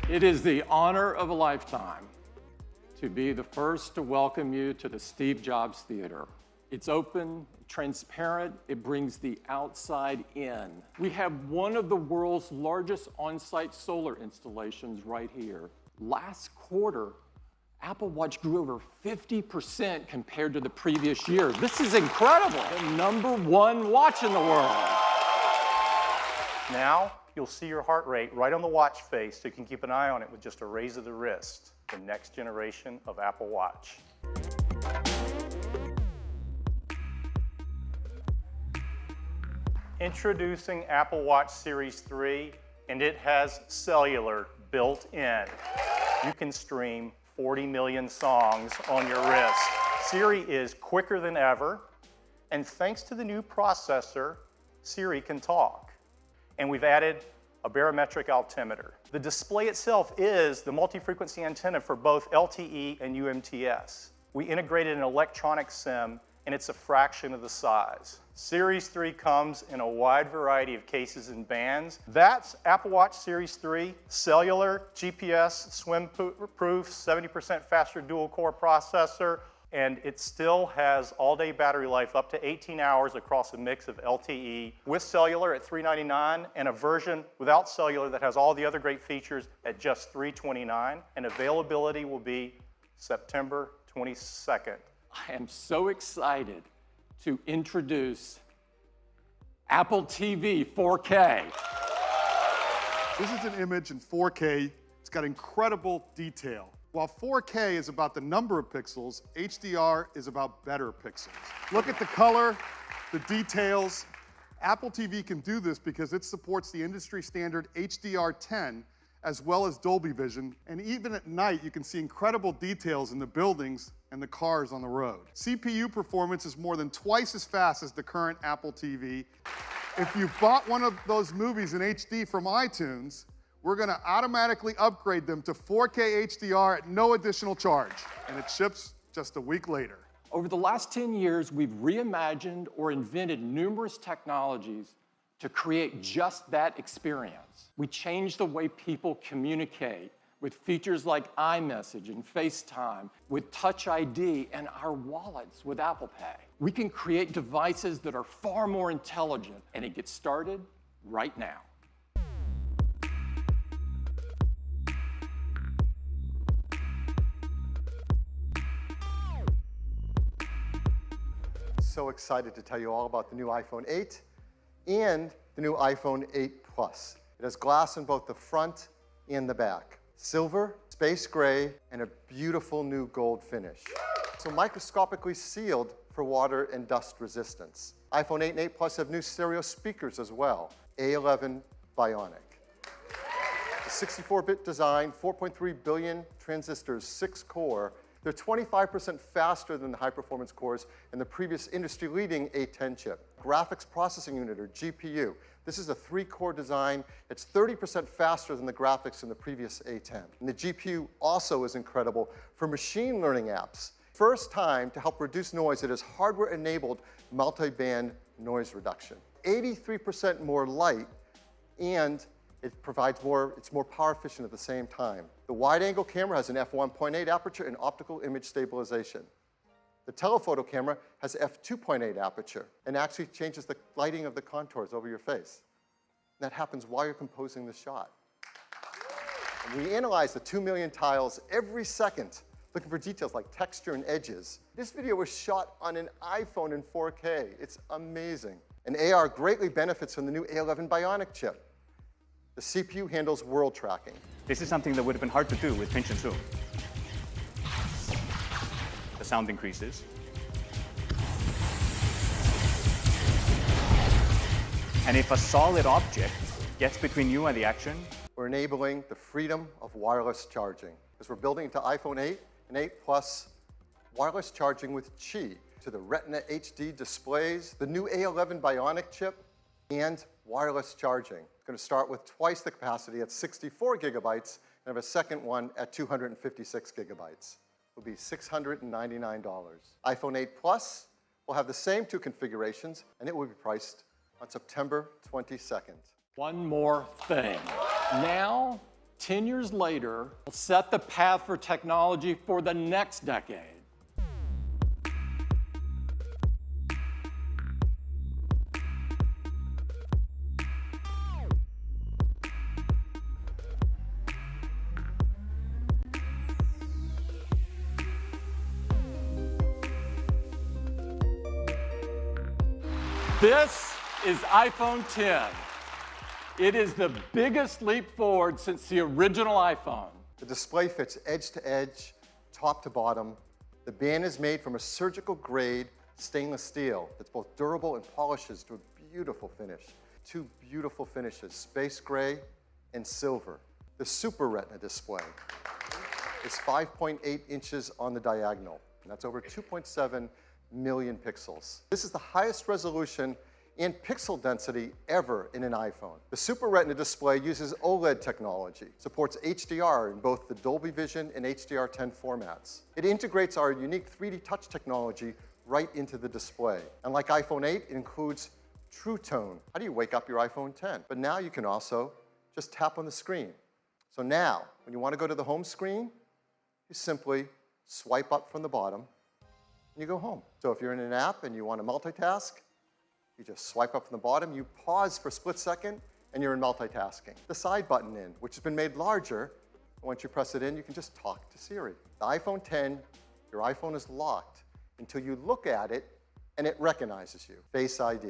It is the honor of a lifetime to be the first to welcome you to the Steve Jobs Theater. It's open, transparent, it brings the outside in. We have one of the world's largest on-site solar installations right here. Last quarter, Apple Watch grew over 50% compared to the previous year. This is incredible. The #1 watch in the world. Now, you'll see your heart rate right on the watch face, so you can keep an eye on it with just a raise of the wrist. The next generation of Apple Watch. Introducing Apple Watch Series 3, and it has cellular built in. You can stream 40 million songs on your wrist. Siri is quicker than ever, and thanks to the new processor, Siri can talk. And we've added a barometric altimeter. The display itself is the multi-frequency antenna for both LTE and UMTS. We integrated an electronic SIM, and it's a fraction of the size. Series 3 comes in a wide variety of cases and bands. That's Apple Watch Series 3, cellular, GPS, swim-proof, 70% faster dual-core processor, and it still has all-day battery life up to 18 hours across a mix of LTE with cellular at $399 and a version without cellular that has all the other great features at just $329, and availability will be September 22nd. I am so excited to introduce Apple TV 4K. This is an image in 4K. It's got incredible detail. While 4K is about the number of pixels, HDR is about better pixels. Look at the color, the details. Apple TV can do this because it supports the industry standard HDR10 as well as Dolby Vision, and even at night you can see incredible details in the buildings and the cars on the road. CPU performance is more than twice as fast as the current Apple TV. If you bought one of those movies in HD from iTunes, we're gonna automatically upgrade them to 4K HDR at no additional charge, and it ships just a week later. Over the last 10 years, we've reimagined or invented numerous technologies to create just that experience. We changed the way people communicate with features like iMessage and FaceTime, with Touch ID and our wallets with Apple Pay. We can create devices that are far more intelligent, and it gets started right now. So excited to tell you all about the new iPhone 8 and the new iPhone 8 Plus. It has glass in both the front and the back. Silver, space gray, and a beautiful new gold finish. So microscopically sealed for water and dust resistance. iPhone 8 and 8 Plus have new stereo speakers as well. A11 Bionic. The 64-bit design, 4.3 billion transistors, 6 core. They're 25% faster than the high-performance cores in the previous industry-leading A10 chip. Graphics processing unit, or GPU. This is a 3-core design. It's 30% faster than the graphics in the previous A10. And the GPU also is incredible for machine learning apps. First time to help reduce noise, it has hardware-enabled multi-band noise reduction. 83% more light, and it's more power efficient at the same time. The wide-angle camera has an f1.8 aperture and optical image stabilization. The telephoto camera has f2.8 aperture and actually changes the lighting of the contours over your face. And that happens while you're composing the shot. And we analyze the 2 million tiles every second, looking for details like texture and edges. This video was shot on an iPhone in 4K. It's amazing. And AR greatly benefits from the new A11 Bionic chip. The CPU handles world tracking. This is something that would have been hard to do with pinch and zoom. The sound increases. And if a solid object gets between you and the action, we're enabling the freedom of wireless charging. As we're building into iPhone 8 and 8 Plus, wireless charging with Qi to the Retina HD displays, the new A11 Bionic chip, and wireless charging. It's going to start with twice the capacity at 64 gigabytes and have a second one at 256 gigabytes. It will be $699. iPhone 8 Plus will have the same 2 configurations, and it will be priced on September 22nd. One more thing. Now, 10 years later will set the path for technology for the next decade. This is iPhone 10. It is the biggest leap forward since the original iPhone. The display fits edge to edge, top to bottom. The band is made from a surgical grade stainless steel that's both durable and polishes to a beautiful finish. Two beautiful finishes, space gray and silver. The Super Retina display is 5.8 inches on the diagonal, and that's over 2.7 million pixels. This is the highest resolution and pixel density ever in an iPhone. The Super Retina display uses OLED technology, supports HDR in both the Dolby Vision and HDR10 formats. It integrates our unique 3D touch technology right into the display. And like iPhone 8, it includes True Tone. How do you wake up your iPhone 10? But now you can also just tap on the screen. So now, when you want to go to the home screen, you simply swipe up from the bottom and you go home. So if you're in an app and you want to multitask, you just swipe up from the bottom, you pause for a split second, and you're in multitasking. The side button in, which has been made larger, once you press it in, you can just talk to Siri. The iPhone 10, your iPhone is locked until you look at it and it recognizes you. Face ID.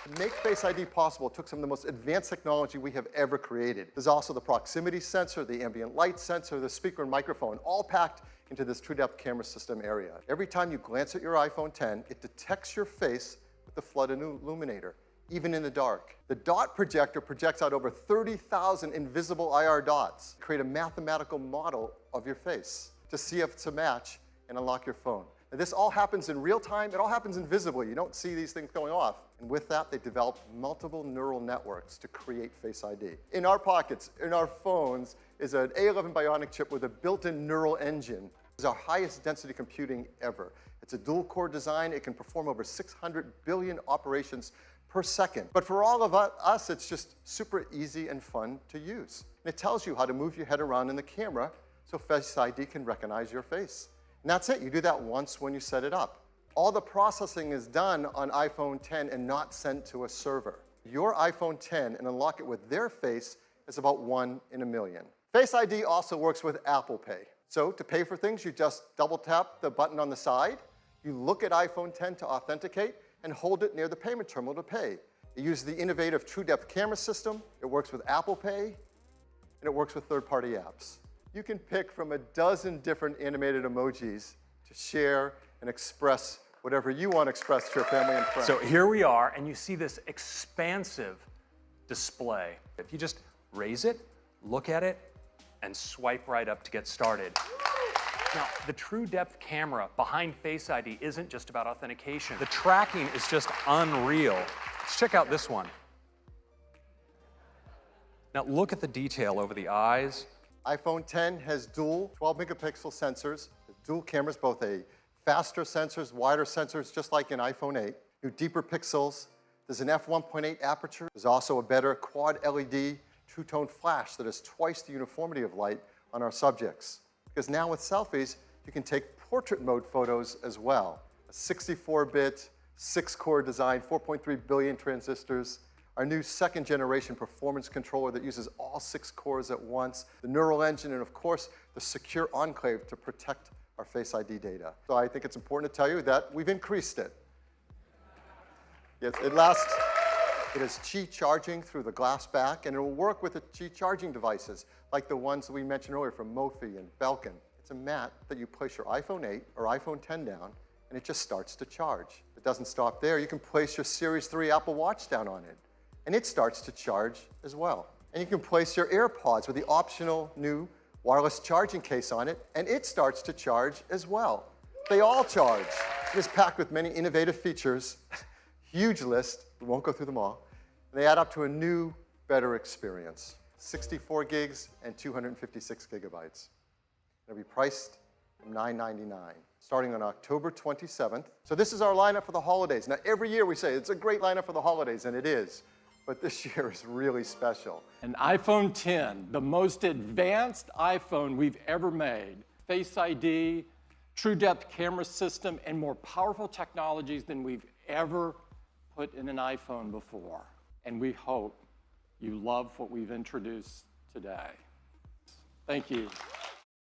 To make Face ID possible, it took some of the most advanced technology we have ever created. There's also the proximity sensor, the ambient light sensor, the speaker and microphone, all packed into this true-depth camera system area. Every time you glance at your iPhone 10, it detects your face with the flood illuminator, even in the dark. The dot projector projects out over 30,000 invisible IR dots. Create a mathematical model of your face to see if it's a match and unlock your phone. Now, this all happens in real time. It all happens invisibly. You don't see these things going off. And with that, they developed multiple neural networks to create Face ID. In our pockets, in our phones, is an A11 Bionic chip with a built-in neural engine. It's our highest density computing ever. It's a dual-core design. It can perform over 600 billion operations per second. But for all of us, it's just super easy and fun to use. And it tells you how to move your head around in the camera so Face ID can recognize your face. And that's it. You do that once when you set it up. All the processing is done on iPhone 10 and not sent to a server. Your iPhone 10 and unlock it with their face is about 1 in a million. Face ID also works with Apple Pay. So to pay for things, you just double tap the button on the side. You look at iPhone 10 to authenticate and hold it near the payment terminal to pay. It uses the innovative TrueDepth camera system. It works with Apple Pay, and it works with third-party apps. You can pick from a dozen different animated emojis to share and express whatever you want to express to your family and friends. So here we are, and you see this expansive display. If you just raise it, look at it, and swipe right up to get started. Now, the TrueDepth camera behind Face ID isn't just about authentication. The tracking is just unreal. Let's check out this one. Now, look at the detail over the eyes. iPhone 10 has dual 12-megapixel sensors, dual cameras, both a faster sensors, wider sensors, just like in iPhone 8. New deeper pixels. There's an f1.8 aperture. There's also a better quad LED True Tone flash that has twice the uniformity of light on our subjects. Because now with selfies, you can take portrait mode photos as well. A 64-bit, 6-core design, 4.3 billion transistors. Our new second-generation performance controller that uses all 6 cores at once. The neural engine, and of course, the secure enclave to protect our Face ID data. So I think it's important to tell you that we've increased it. Yes, it has Qi charging through the glass back, and it will work with the Qi charging devices, like the ones that we mentioned earlier from Mophie and Belkin. It's a mat that you place your iPhone 8 or iPhone 10 down, and it just starts to charge. It doesn't stop there. You can place your Series 3 Apple Watch down on it, and it starts to charge as well. And you can place your AirPods with the optional new wireless charging case on it, and it starts to charge as well. They all charge. It is packed with many innovative features, huge list, we won't go through them all, and they add up to a new, better experience. 64 gigs and 256 gigabytes. It'll be priced from $999, starting on October 27th. So this is our lineup for the holidays. Now, every year we say it's a great lineup for the holidays, and it is. but this year is really special. An iPhone 10, the most advanced iPhone we've ever made. Face ID, true depth camera system, and more powerful technologies than we've ever put in an iPhone before. And we hope you love what we've introduced today. Thank you.